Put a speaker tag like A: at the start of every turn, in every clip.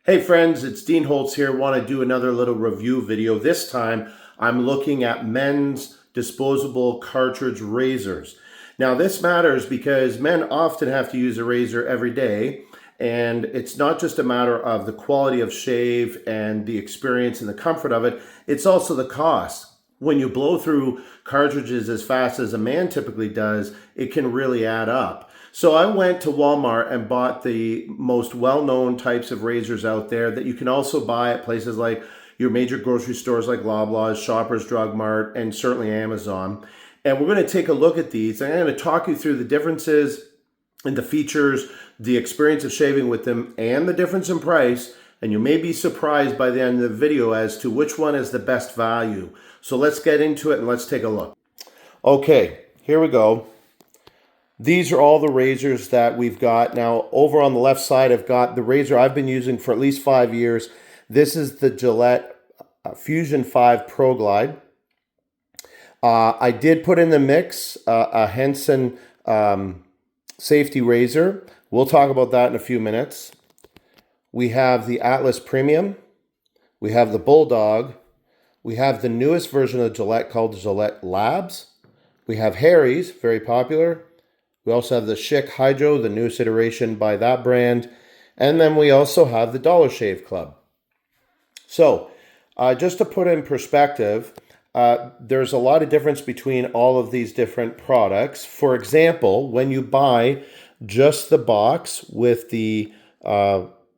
A: Hey friends, it's Dean Holtz here. Want to do another little review video. This time I'm looking at men's disposable cartridge razors. Now this matters because men often have to use a razor every day, and it's not just a matter of the quality of shave and the experience and the comfort of it, it's also the cost. When you blow through cartridges as fast as a man typically does, it can really add up. So I went to Walmart and bought the most well-known types of razors out there that you can also buy at places like your major grocery stores like Loblaws, Shoppers Drug Mart, and certainly Amazon. And we're going to take a look at these. I'm going to talk you through the differences and the features, the experience of shaving with them, and the difference in price. And you may be surprised by the end of the video as to which one is the best value. So let's get into it and let's take a look. Okay, here we go. These are all the razors that we've got. Now, over on the left side, I've got the razor I've been using for at least 5 years. This is the Gillette Fusion5 Proglide. I did put in the mix a Henson safety razor. We'll talk about that in a few minutes. We have the Atlas Premium. We have the Bulldog. We have the newest version of Gillette called Gillette Labs. We have Harry's, very popular. We also have the Schick Hydro, the newest iteration by that brand. And then we also have the Dollar Shave Club. So, just to put in perspective, there's a lot of difference between all of these different products. For example, when you buy just the box with the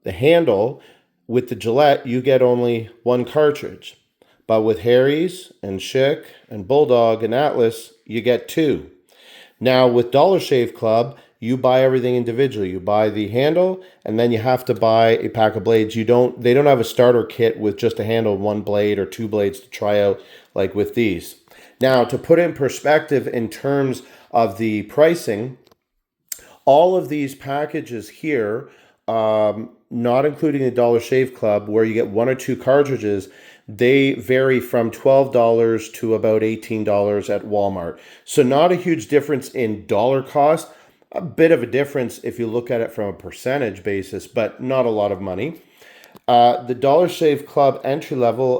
A: handle, with the Gillette, you get only one cartridge. But with Harry's and Schick and Bulldog and Atlas, you get two. Now with Dollar Shave Club, you buy everything individually. You buy the handle, and then you have to buy a pack of blades. They don't have a starter kit with just a handle, one blade or two blades to try out like with these. Now to put in perspective in terms of the pricing, all of these packages here, not including the Dollar Shave Club, where you get one or two cartridges, they vary from $12 to about $18 at Walmart. So not a huge difference in dollar cost, a bit of a difference if you look at it from a percentage basis, but not a lot of money. The Dollar Shave Club entry level,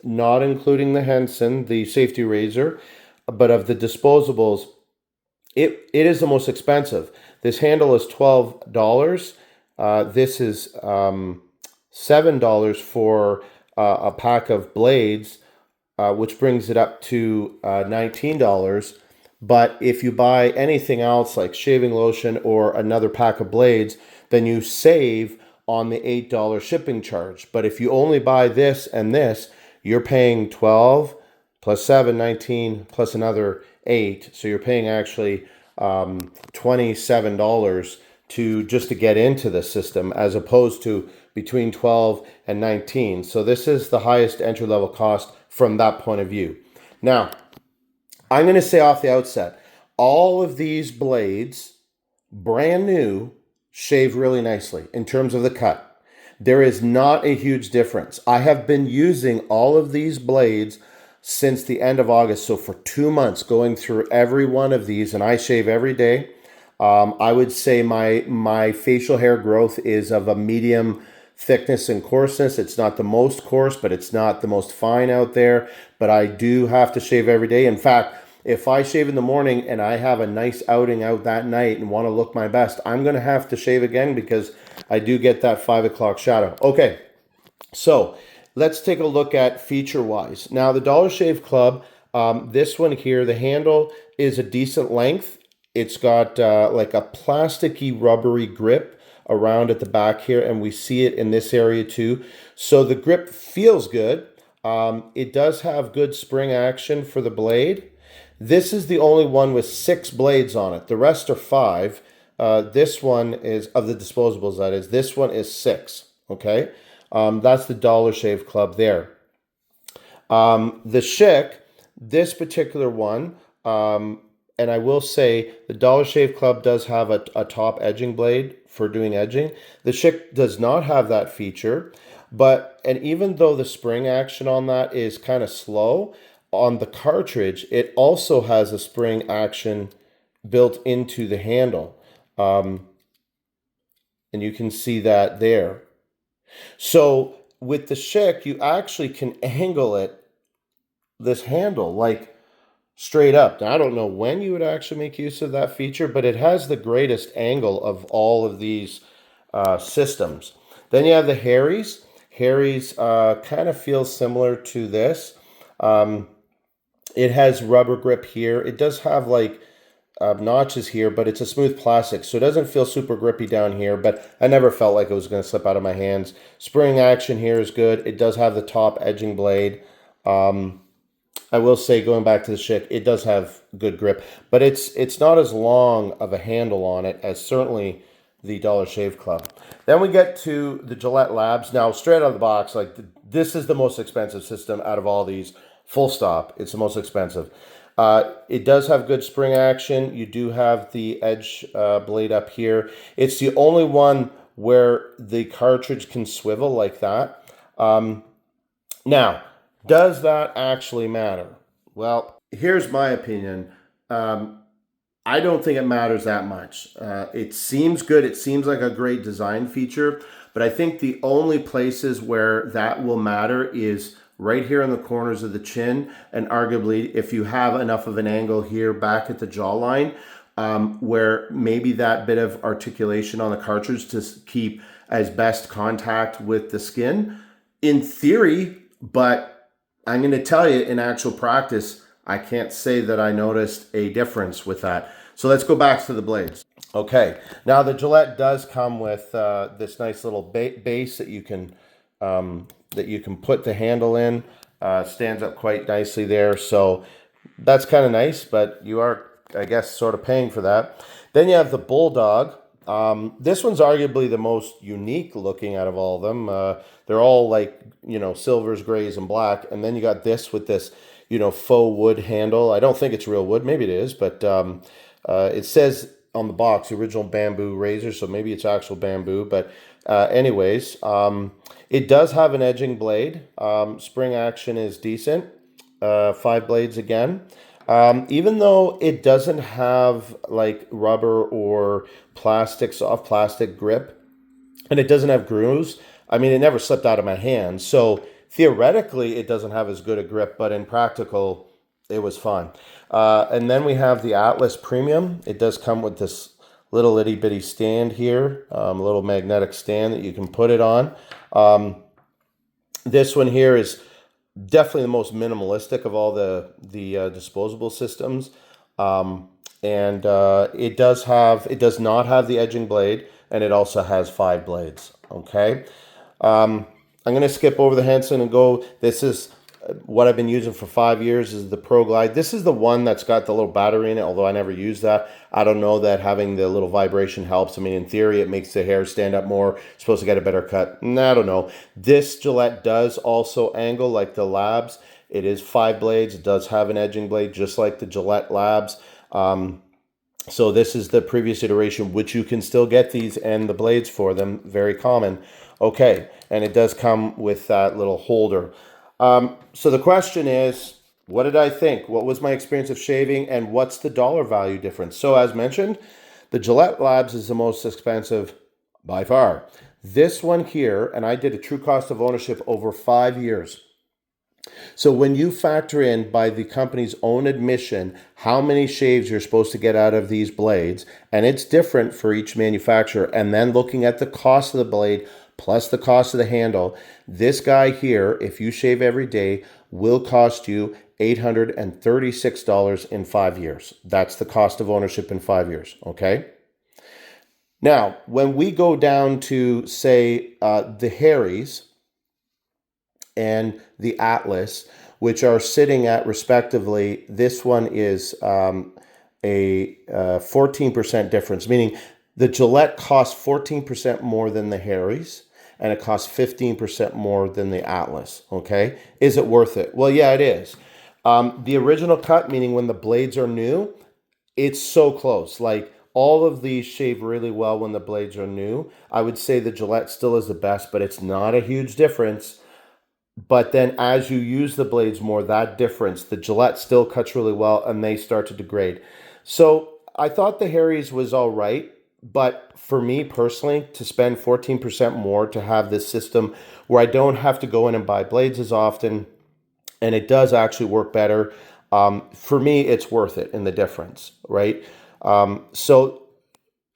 A: not including the Henson, the safety razor, but of the disposables, it is the most expensive. This handle is $12. This is $7 for a pack of blades, which brings it up to $19. But if you buy anything else like shaving lotion or another pack of blades, then you save on the $8 shipping charge. But if you only buy this and this, you're paying 12 plus 7, 19 plus another 8. So you're paying actually $27 to get into the system, as opposed to between 12 and 19. So this is the highest entry level cost from that point of view. Now, I'm going to say off the outset, all of these blades, brand new, shave really nicely in terms of the cut. There is not a huge difference. I have been using all of these blades since the end of August. So for 2 months, going through every one of these, and I shave every day. I would say my facial hair growth is of a medium thickness and coarseness. It's not the most coarse, but it's not the most fine out there. But I do have to shave every day. In fact, if I shave in the morning and I have a nice outing out that night and want to look my best, I'm going to have to shave again because I do get that 5 o'clock shadow. Okay, so let's take a look at feature-wise. Now, the Dollar Shave Club, this one here, the handle is a decent length. It's got like a plasticky, rubbery grip around at the back here, and we see it in this area too. So the grip feels good. It does have good spring action for the blade. This is the only one with 6 blades on it. The rest are 5. This one is, of the disposables that is, this one is 6, okay? That's the Dollar Shave Club there. The Schick, this particular one, and I will say the Dollar Shave Club does have a top edging blade for doing edging. The Schick does not have that feature, and even though the spring action on that is kind of slow, on the cartridge, it also has a spring action built into the handle. And you can see that there. So with the Schick, you actually can angle it, this handle, like straight up. Now, I don't know when you would actually make use of that feature, but it has the greatest angle of all of these systems. Then you have the Harry's. Harry's kind of feels similar to this. It has rubber grip here. It does have like notches here, but it's a smooth plastic, so it doesn't feel super grippy down here, but I never felt like it was going to slip out of my hands. Spring action here is good. It does have the top edging blade. I will say, going back to the Schick, it does have good grip, but it's not as long of a handle on it as certainly the Dollar Shave Club. Then we get to the Gillette Labs. Now, straight out of the box, like this is the most expensive system out of all these. Full stop. It's the most expensive. It does have good spring action. You do have the edge blade up here. It's the only one where the cartridge can swivel like that. Now, does that actually matter? Well, here's my opinion. I don't think it matters that much. It seems good. It seems like a great design feature, but I think the only places where that will matter is right here in the corners of the chin, and arguably if you have enough of an angle here back at the jawline, where maybe that bit of articulation on the cartridge to keep as best contact with the skin. In theory, but I'm going to tell you, in actual practice, I can't say that I noticed a difference with that. So let's go back to the blades. Okay, now the Gillette does come with this nice little base that you can put the handle in. Stands up quite nicely there, so that's kind of nice, but you are, I guess, sort of paying for that. Then you have the Bulldog. This one's arguably the most unique looking out of all of them. They're all like, silvers, grays, and black. And then you got this with this, faux wood handle. I don't think it's real wood. Maybe it is, but it says on the box, original bamboo razor, so maybe it's actual bamboo. But anyways, it does have an edging blade. Spring action is decent. 5 blades again. Even though it doesn't have like rubber or plastic, soft plastic grip, and it doesn't have grooves, I mean, it never slipped out of my hand. So theoretically, it doesn't have as good a grip, but in practical, it was fine. And then we have the Atlas Premium. It does come with this little itty bitty stand here, a little magnetic stand that you can put it on. This one here is definitely the most minimalistic of all the disposable systems. It does not have the edging blade, and it also has 5 blades. Okay. I'm going to skip over the Henson and go, this is what I've been using for 5 years, is the Proglide. This is the one that's got the little battery in it, although I never use that. I don't know that having the little vibration helps. I mean, in theory, it makes the hair stand up more. You're supposed to get a better cut. I don't know. This Gillette does also angle like the Labs. It is 5 blades. It does have an edging blade, just like the Gillette Labs. So this is the previous iteration, which you can still get these and the blades for them. Very common. Okay, and it does come with that little holder. So the question is, what did I think? What was my experience of shaving, and what's the dollar value difference? So as mentioned, the Gillette Labs is the most expensive by far. This one here, and I did a true cost of ownership over 5 years. So when you factor in, by the company's own admission, how many shaves you're supposed to get out of these blades, and it's different for each manufacturer, and then looking at the cost of the blade plus the cost of the handle, this guy here, if you shave every day, will cost you $836 in 5 years. That's the cost of ownership in 5 years, okay? Now, when we go down to, say, the Harry's and the Atlas, which are sitting at, respectively, this one is a 14% difference, meaning the Gillette costs 14% more than the Harry's, and it costs 15% more than the Atlas, okay? Is it worth it? Well, yeah, it is. The original cut, meaning when the blades are new, it's so close. Like, all of these shave really well when the blades are new. I would say the Gillette still is the best, but it's not a huge difference. But then as you use the blades more, that difference, the Gillette still cuts really well, and they start to degrade. So I thought the Harry's was all right, But for me personally, to spend 14% more to have this system where I don't have to go in and buy blades as often, and it does actually work better, for me, it's worth it in the difference, right? So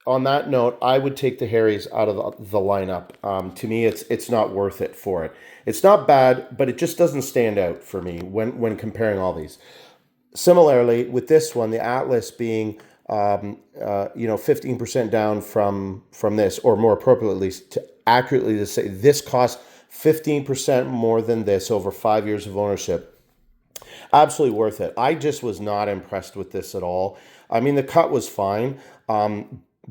A: on that note, I would take the Harry's out of the lineup. To me, it's not worth it for it. It's not bad, but it just doesn't stand out for me when comparing all these. Similarly, with this one, the Atlas being 15% down from this, or more appropriately, to accurately to say this costs 15% more than this over 5 years of ownership. Absolutely worth it. I just was not impressed with this at all. I mean, the cut was fine,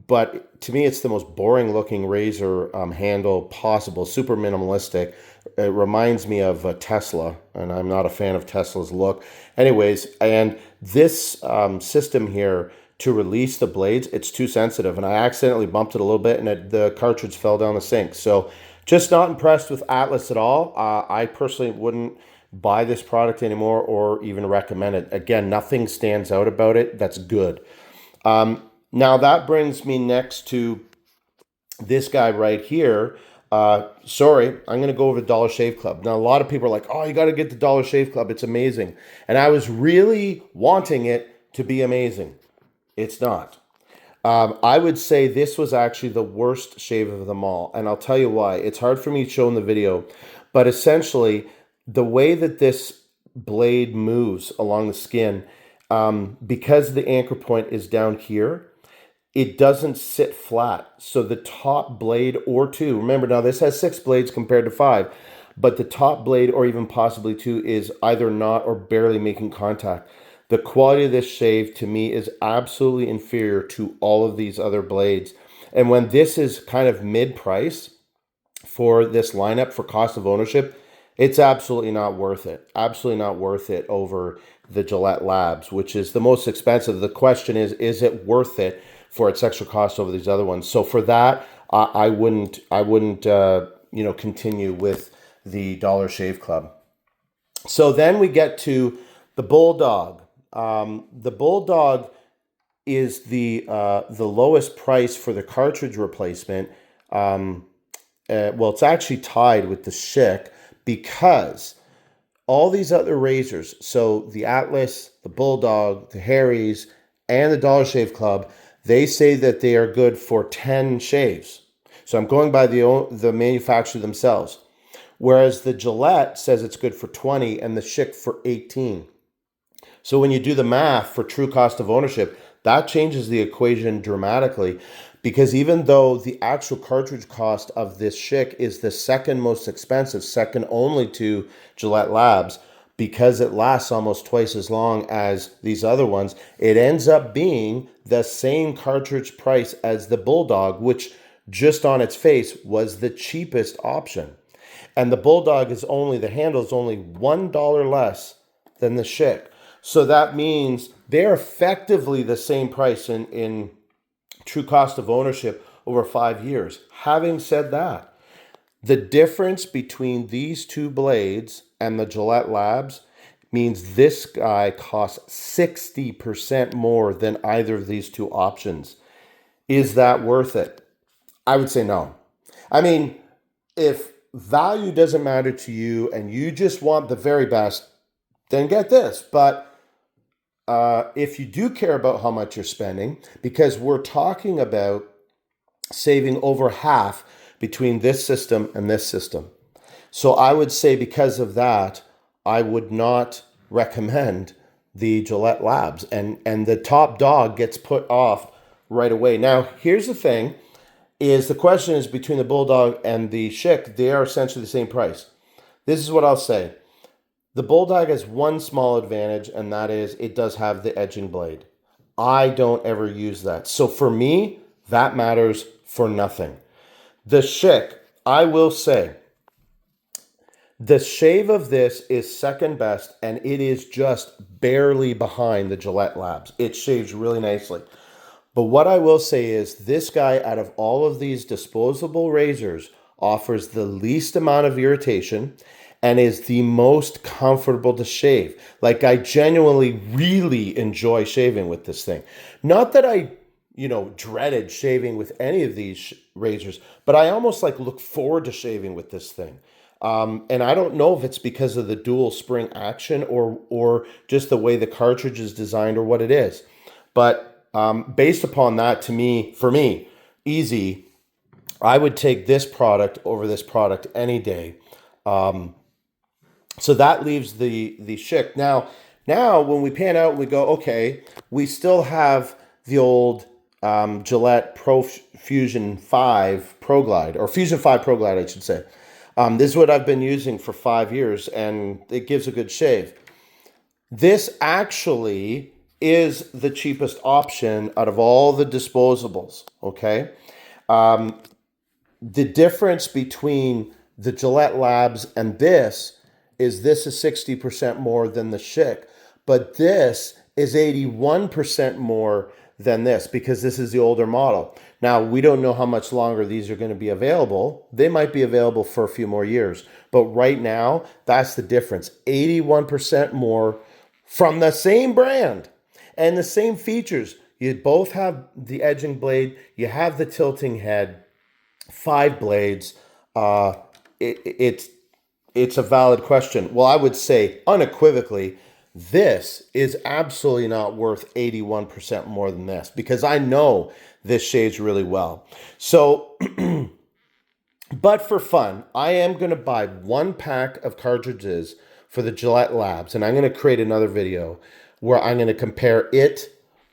A: but to me, it's the most boring looking razor handle possible. Super minimalistic. It reminds me of a Tesla, and I'm not a fan of Tesla's look. Anyways, and this system here to release the blades, it's too sensitive, and I accidentally bumped it a little bit, and the cartridge fell down the sink. So just not impressed with Atlas at all. I personally wouldn't buy this product anymore or even recommend it. Again, nothing stands out about it that's good. Now that brings me next to this guy right here. Sorry, I'm going to go over Dollar Shave Club. Now, a lot of people are like, oh, you got to get the Dollar Shave Club. It's amazing. And I was really wanting it to be amazing. It's not. I would say this was actually the worst shave of them all. And I'll tell you why. It's hard for me to show in the video, but essentially the way that this blade moves along the skin, because the anchor point is down here, it doesn't sit flat. So the top blade or two, remember now this has 6 blades compared to 5, but the top blade or even possibly 2 is either not or barely making contact. The quality of this shave to me is absolutely inferior to all of these other blades. And when this is kind of mid-price for this lineup for cost of ownership, it's absolutely not worth it. Absolutely not worth it over the Gillette Labs, which is the most expensive. The question is it worth it for its extra cost over these other ones? So for that, I wouldn't continue with the Dollar Shave Club. So then we get to the Bulldog. The Bulldog is the lowest price for the cartridge replacement. Well, it's actually tied with the Schick, because all these other razors, so the Atlas, the Bulldog, the Harry's, and the Dollar Shave Club, they say that they are good for 10 shaves. So I'm going by the manufacturer themselves. Whereas the Gillette says it's good for 20 and the Schick for 18. So when you do the math for true cost of ownership, that changes the equation dramatically, because even though the actual cartridge cost of this Schick is the second most expensive, second only to Gillette Labs, because it lasts almost twice as long as these other ones, it ends up being the same cartridge price as the Bulldog, which just on its face was the cheapest option. And the Bulldog is only, the handle is only $1 less than the Schick. So that means they're effectively the same price in true cost of ownership over 5 years. Having said that, the difference between these two blades and the Gillette Labs means this guy costs 60% more than either of these two options. Is that worth it? I would say no. I mean, if value doesn't matter to you and you just want the very best, then get this. But if you do care about how much you're spending, because we're talking about saving over half between this system and this system. So I would say because of that, I would not recommend the Gillette Labs, and the top dog gets put off right away. Now, here's the thing, is the question is between the Bulldog and the Schick, they are essentially the same price. This is what I'll say. The Bulldog has one small advantage, and that is it does have the edging blade. I don't ever use that. So for me, that matters for nothing. The Schick, I will say, the shave of this is second best, and it is just barely behind the Gillette Labs. It shaves really nicely. But what I will say is this guy, out of all of these disposable razors, offers the least amount of irritation and is the most comfortable to shave. Like, I genuinely really enjoy shaving with this thing. Not that I, dreaded shaving with any of these razors, but I almost like look forward to shaving with this thing. And I don't know if it's because of the dual spring action or just the way the cartridge is designed or what it is. But based upon that, for me, easy, I would take this product over this product any day. So that leaves the Schick. Now when we pan out, we go, okay, we still have the old Gillette Fusion5 Proglide, or Fusion5 Proglide, I should say. This is what I've been using for 5 years, and it gives a good shave. This actually is the cheapest option out of all the disposables, okay? The difference between the Gillette Labs and this is 60% more than the Schick, but this is 81% more than this because this is the older model. Now, we don't know how much longer these are going to be available. They might be available for a few more years, but right now, that's the difference. 81% more from the same brand and the same features. You both have the edging blade, you have the tilting head, 5 blades. It's a valid question. Well, I would say unequivocally, this is absolutely not worth 81% more than this because I know this shaves really well. So, but for fun, I am going to buy 1 pack of cartridges for the Gillette Labs, and I'm going to create another video where I'm going to compare it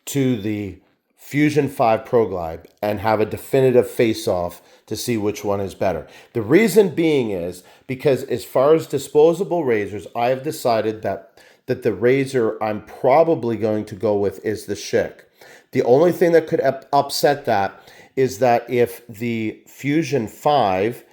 A: to the Fusion5 Proglide and have a definitive face-off to see which one is better. The reason being is because as far as disposable razors, I have decided that the razor I'm probably going to go with is the Schick. The only thing that could upset that is that if the Fusion 5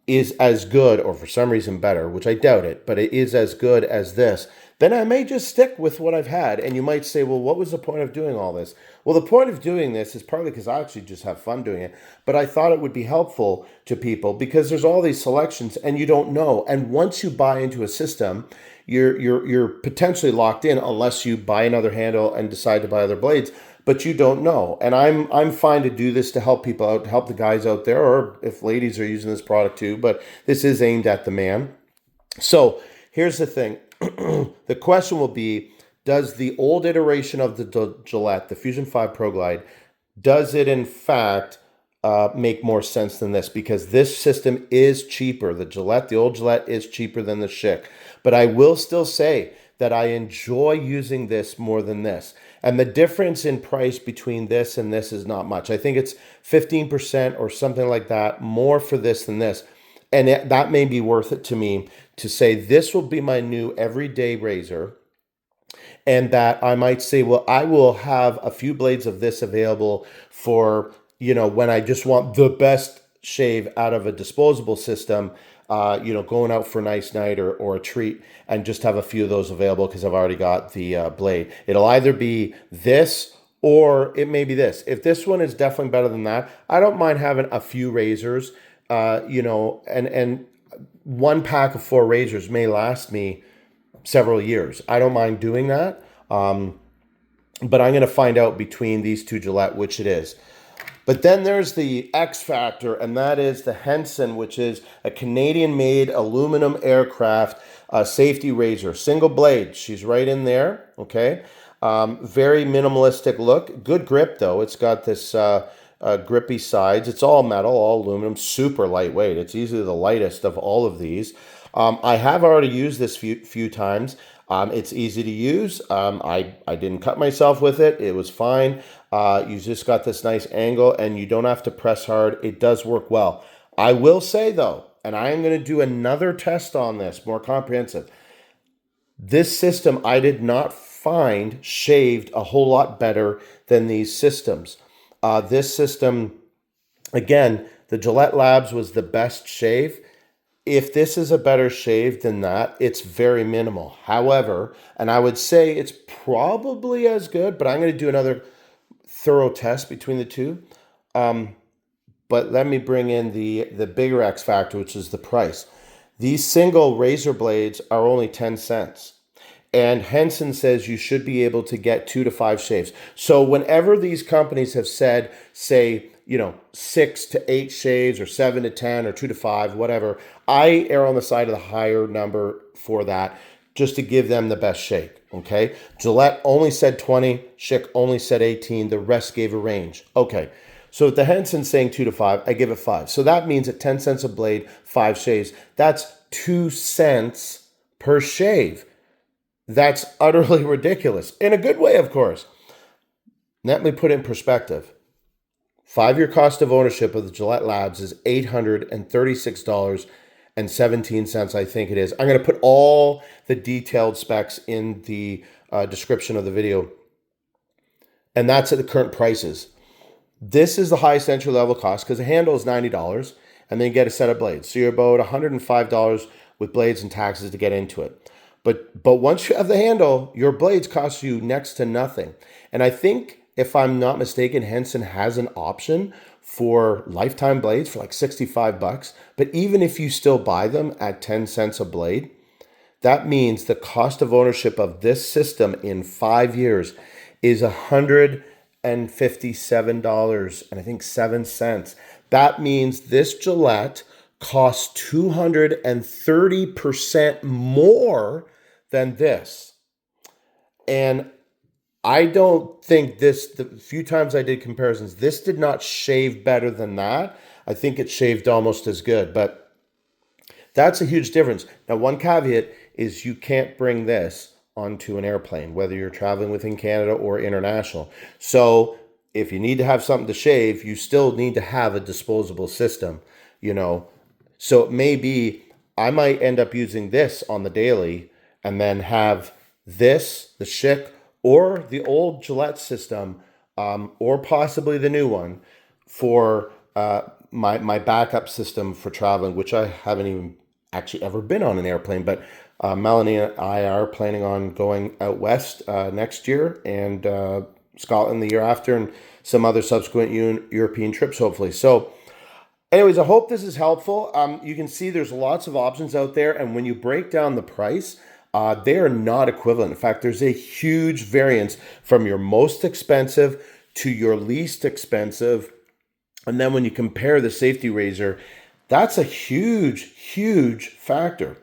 A: is as good, or for some reason better, which I doubt it, but it is as good as this, then I may just stick with what I've had. And you might say, well, what was the point of doing all this? Well, the point of doing this is partly because I actually just have fun doing it, but I thought it would be helpful to people because there's all these selections and you don't know. And once you buy into a system, you're potentially locked in unless you buy another handle and decide to buy other blades, but you don't know. And I'm fine to do this to help people out, to help the guys out there, or if ladies are using this product too, but this is aimed at the man. So here's the thing. The question will be, does the old iteration of the Gillette, the Fusion5 Proglide, does it in fact make more sense than this? Because this system is cheaper. The old Gillette is cheaper than the Schick. But I will still say that I enjoy using this more than this. And the difference in price between this and this is not much. I think it's 15% or something like that more for this than this. And that may be worth it to me to say this will be my new everyday razor. And that I might say, well, I will have a few blades of this available for, when I just want the best shave out of a disposable system, going out for a nice night or a treat, and just have a few of those available because I've already got the blade. It'll either be this or it may be this. If this one is definitely better than that, I don't mind having a few razors, and 1 pack of 4 razors may last me several years. I don't mind doing that. But I'm going to find out between these two Gillette which it is. But then there's the X factor, and that is the Henson, which is a Canadian-made aluminum aircraft safety razor. Single blade. She's right in there, okay? Very minimalistic look. Good grip, though. It's got this grippy sides. It's all metal, all aluminum, super lightweight. It's easily the lightest of all of these. I have already used this few times. It's easy to use. I didn't cut myself with it. It was fine. You just got this nice angle and you don't have to press hard. It does work well. I will say though, and I am going to do another test on this, more comprehensive. This system I did not find shaved a whole lot better than these systems. This system, again, the Gillette Labs was the best shave. If this is a better shave than that, it's very minimal. However, and I would say it's probably as good, but I'm going to do another thorough test between the two. But let me bring in the bigger X factor, which is the price. These single razor blades are only 10 cents. And Henson says you should be able to get 2 to 5 shaves. So whenever these companies have said, say, 6 to 8 shaves or 7 to 10 or 2 to 5, whatever, I err on the side of the higher number for that, just to give them the best shake, okay? Gillette only said 20, Schick only said 18, the rest gave a range. Okay, so with the Henson saying 2 to 5, I give it 5. So that means at 10 cents a blade, 5 shaves, that's 2 cents per shave. That's utterly ridiculous. In a good way, of course. Let me put it in perspective. 5-year cost of ownership of the Gillette Labs is $836.17, I think it is. I'm going to put all the detailed specs in the description of the video. And that's at the current prices. This is the highest entry level cost because the handle is $90 and then you get a set of blades. So you're about $105 with blades and taxes to get into it. But once you have the handle, your blades cost you next to nothing. And I think, if I'm not mistaken, Henson has an option for lifetime blades for like $65. But even if you still buy them at 10 cents a blade, that means the cost of ownership of this system in 5 years is $157 and I think 7 cents. That means this Gillette costs 230% more than this. And I don't think this, the few times I did comparisons, this did not shave better than that. I think it shaved almost as good, but that's a huge difference. Now, one caveat is you can't bring this onto an airplane, whether you're traveling within Canada or international. So if you need to have something to shave, you still need to have a disposable system, So it may be, I might end up using this on the daily and then have this, the Schick, or the old Gillette system, or possibly the new one for my backup system for traveling, which I haven't even actually ever been on an airplane. But Melanie and I are planning on going out west next year and Scotland the year after and some other subsequent European trips, hopefully. So anyways, I hope this is helpful. You can see there's lots of options out there. And when you break down the price, they are not equivalent. In fact, there's a huge variance from your most expensive to your least expensive. And then when you compare the safety razor, that's a huge, huge factor.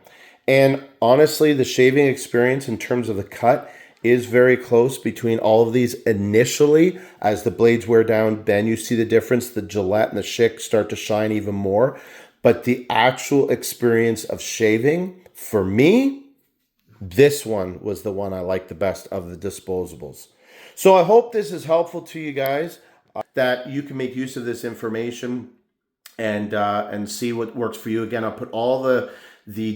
A: And honestly, the shaving experience in terms of the cut is very close between all of these initially. As the blades wear down, then you see the difference. The Gillette and the Schick start to shine even more. But the actual experience of shaving, for me, this one was the one I liked the best of the disposables. So I hope this is helpful to you guys, that you can make use of this information and see what works for you. Again, I'll put all the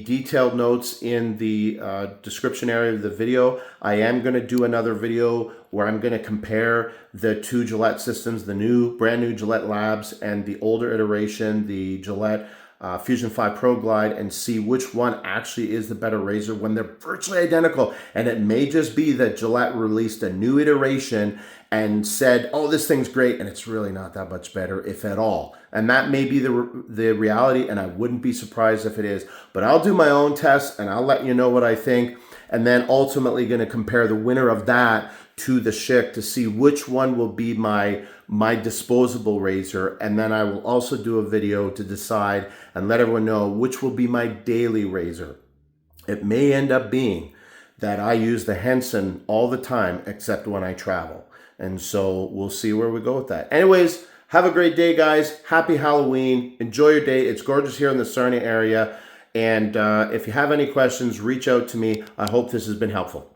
A: detailed notes in the description area of the video. I am going to do another video where I'm going to compare the 2 Gillette systems, the brand new Gillette Labs and the older iteration, the Gillette Fusion5 Proglide, and see which one actually is the better razor when they're virtually identical. And it may just be that Gillette released a new iteration and said, oh, this thing's great, and it's really not that much better, if at all. And that may be the reality, and I wouldn't be surprised if it is. But I'll do my own tests, and I'll let you know what I think, and then ultimately going to compare the winner of that to the Schick to see which one will be my disposable razor. And then I will also do a video to decide and let everyone know which will be my daily razor. It may end up being that I use the Henson all the time except when I travel. And so we'll see where we go with that. Anyways, have a great day, guys. Happy Halloween. Enjoy your day. It's gorgeous here in the Sarnia area. And if you have any questions, reach out to me. I hope this has been helpful.